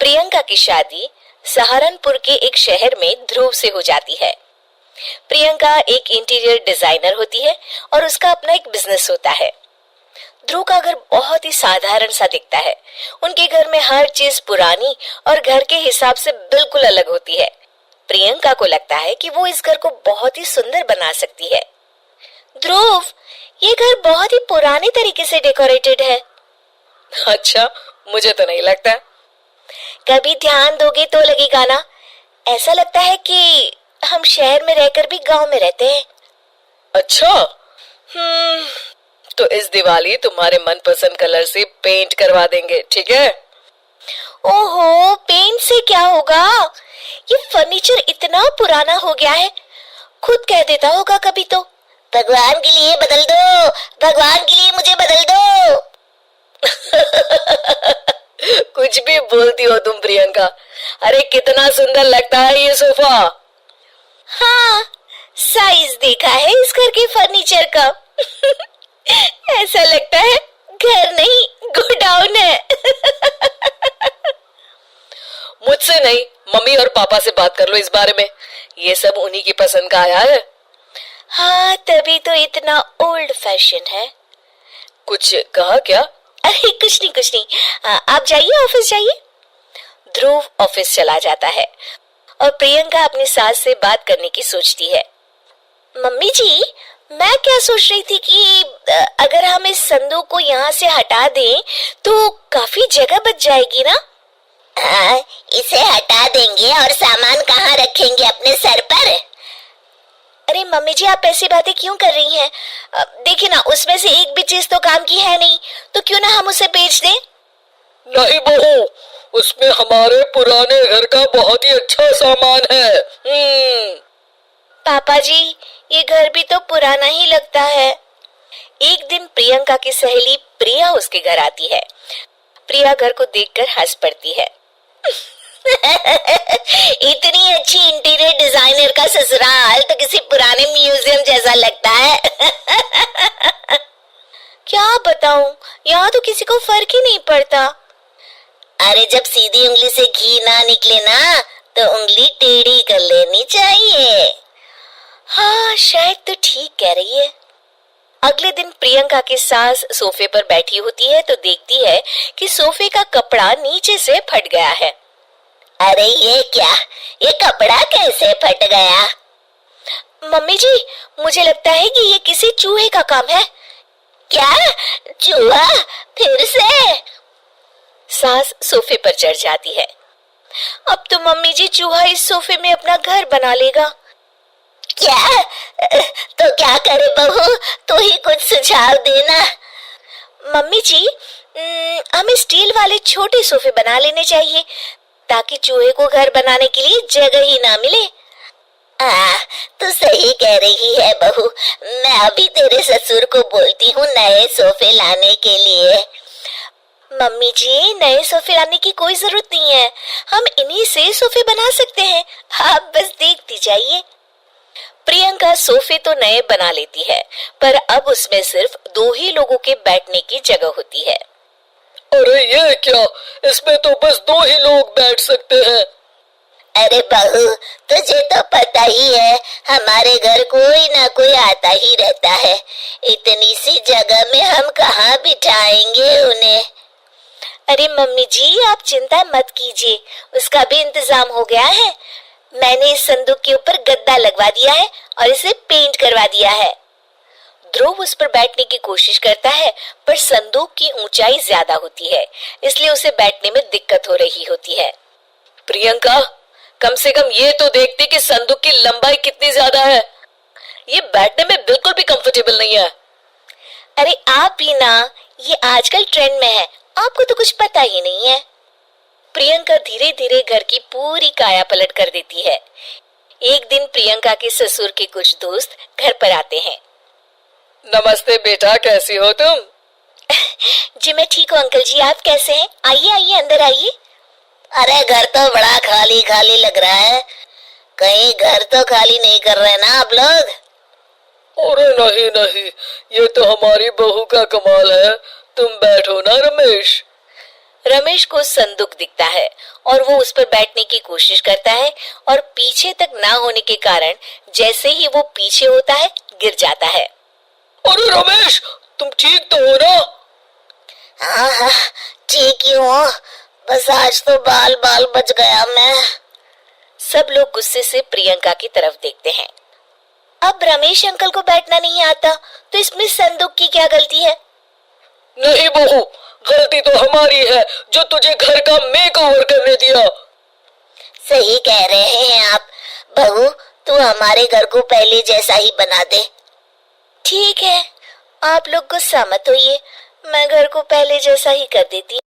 प्रियंका की शादी सहारनपुर के एक शहर में ध्रुव से हो जाती है। प्रियंका एक इंटीरियर डिजाइनर होती है और उसका अपना एक बिजनेस होता है। ध्रुव का घर बहुत ही साधारण सा दिखता है। उनके घर में हर चीज पुरानी और घर के हिसाब से बिल्कुल अलग होती है। प्रियंका को लगता है कि वो इस घर को बहुत ही सुंदर बना सकती है। ध्रुव, ये घर बहुत ही पुराने तरीके से डेकोरेटेड है। अच्छा, मुझे तो नहीं लगता। कभी ध्यान दोगे तो लगेगा ना। ऐसा लगता है कि हम शहर में रहकर भी गांव में रहते हैं। अच्छा, तो इस दिवाली तुम्हारे मनपसंद कलर से पेंट करवा देंगे, ठीक है? ओहो, पेंट से क्या होगा? ये फर्नीचर इतना पुराना हो गया है, खुद कह देता होगा कभी तो, भगवान के लिए बदल दो, भगवान के लिए मुझे बदल दो। कुछ भी बोलती हो तुम प्रियंका। अरे कितना सुंदर लगता है ये सोफा। हाँ, साइज देखा है इस घर के फर्नीचर का। ऐसा लगता है घर नहीं गोडाउन है। मुझसे नहीं, मम्मी और पापा से बात कर लो इस बारे में। ये सब उन्हीं की पसंद का आया है। हाँ, तभी तो इतना ओल्ड फैशन है। कुछ कहा क्या? अरे कुछ नहीं। आप जाइए, ऑफिस जाइए। ध्रुव ऑफिस चला जाता है और प्रियंका अपनी सास से बात करने की सोचती है। मम्मी जी, मैं क्या सोच रही थी कि अगर हम इस संदूक को यहाँ से हटा दें तो काफी जगह बच जाएगी ना। हाँ, इसे हटा देंगे और सामान कहाँ रखेंगे? अपने सर पर। अरे मम्मी जी, आप ऐसी बातें क्यों कर रही हैं? देखिए ना, उसमें से एक भी चीज तो काम की है नहीं, तो क्यों ना हम उसे बेच दें? नहीं बहू, उसमें हमारे पुराने घर का बहुत ही अच्छा सामान है। पापा जी, ये घर भी तो पुराना ही लगता है। एक दिन प्रियंका की सहेली प्रिया उसके घर आती है। प्रिया घर को देखकर हंस पड़ती है। इतनी अच्छी इंटीरियर डिजाइनर का ससुराल तो किसी पुराने म्यूजियम जैसा लगता है। क्या बताऊं, यहाँ तो किसी को फर्क ही नहीं पड़ता। अरे जब सीधी उंगली से घी ना निकले ना, तो उंगली टेढ़ी कर लेनी चाहिए। हाँ, शायद तो ठीक कह रही है। अगले दिन प्रियंका की सास सोफे पर बैठी होती है तो देखती है कि सोफे का कपड़ा नीचे से फट गया है। अरे ये क्या, ये कपड़ा कैसे फट गया? मम्मी जी, मुझे लगता है कि ये किसी चूहे का काम है। क्या? चूहा? फिर से? सास सोफे पर चढ़ जाती है। अब तो मम्मी जी चूहा इस सोफे में अपना घर बना लेगा। क्या? तो क्या करे बहू, तू ही कुछ सुझाव देना। मम्मी जी, हमें स्टील वाले छोटे सोफे बना लेने चाहिए ताकि चूहे को घर बनाने के लिए जगह ही ना मिले। तू सही कह रही है बहू, मैं अभी तेरे ससुर को बोलती हूँ नए सोफे लाने के लिए। मम्मी जी, नए सोफे लाने की कोई जरूरत नहीं है, हम इन्हीं से सोफे बना सकते हैं, आप बस देखती जाइए। प्रियंका सोफे तो नए बना लेती है, पर अब उसमें सिर्फ 2 ही लोगों के बैठने की जगह होती है। अरे ये क्या, इसमें तो बस 2 ही लोग बैठ सकते हैं। अरे बहू, तुझे तो पता ही है, हमारे घर कोई ना कोई आता ही रहता है, इतनी सी जगह में हम कहाँ बिठाएंगे उन्हें? अरे मम्मी जी, आप चिंता मत कीजिए, उसका भी इंतजाम हो गया है। मैंने इस संदूक के ऊपर गद्दा लगवा दिया है और इसे पेंट करवा दिया है। ध्रुव उस पर बैठने की कोशिश करता है, पर संदूक की ऊंचाई ज्यादा होती है, इसलिए उसे बैठने में दिक्कत हो रही होती है। प्रियंका, कम से कम ये तो देखते कि संदूक की लंबाई कितनी ज्यादा है। ये बैठने में बिल्कुल भी कंफर्टेबल नहीं है। अरे आप भी ना, ये आजकल ट्रेंड में है, आपको तो कुछ पता ही नहीं है। प्रियंका धीरे धीरे घर की पूरी काया पलट कर देती है। एक दिन प्रियंका के ससुर के कुछ दोस्त घर पर आते हैं। नमस्ते बेटा, कैसी हो तुम? जी मैं ठीक हूँ अंकल जी, आप कैसे हैं? आइए आइए, अंदर आइए। अरे घर तो बड़ा खाली खाली लग रहा है, कहीं घर तो खाली नहीं कर रहे ना आप लोग? अरे नहीं, ये तो हमारी बहू का कमाल है। तुम बैठो ना रमेश। रमेश को संदूक दिखता है और वो उस पर बैठने की कोशिश करता है और पीछे तक ना होने के कारण जैसे ही वो पीछे होता है गिर जाता है। अरे रमेश, तुम ठीक तो हो ना? हाँ, ठीक ही हूँ, बस आज तो बाल बाल बच गया मैं। सब लोग गुस्से से प्रियंका की तरफ देखते हैं। अब रमेश अंकल को बैठना नहीं आता तो इसमें संदूक की क्या गलती है? नहीं बहू, गलती तो हमारी है जो तुझे घर का मेकओवर करने दिया। सही कह रहे हैं आप। बहू, तू हमारे घर को पहले जैसा ही बना दे। ठीक है, आप लोग गुस्सा मत होइए, मैं घर को पहले जैसा ही कर देती हूँ।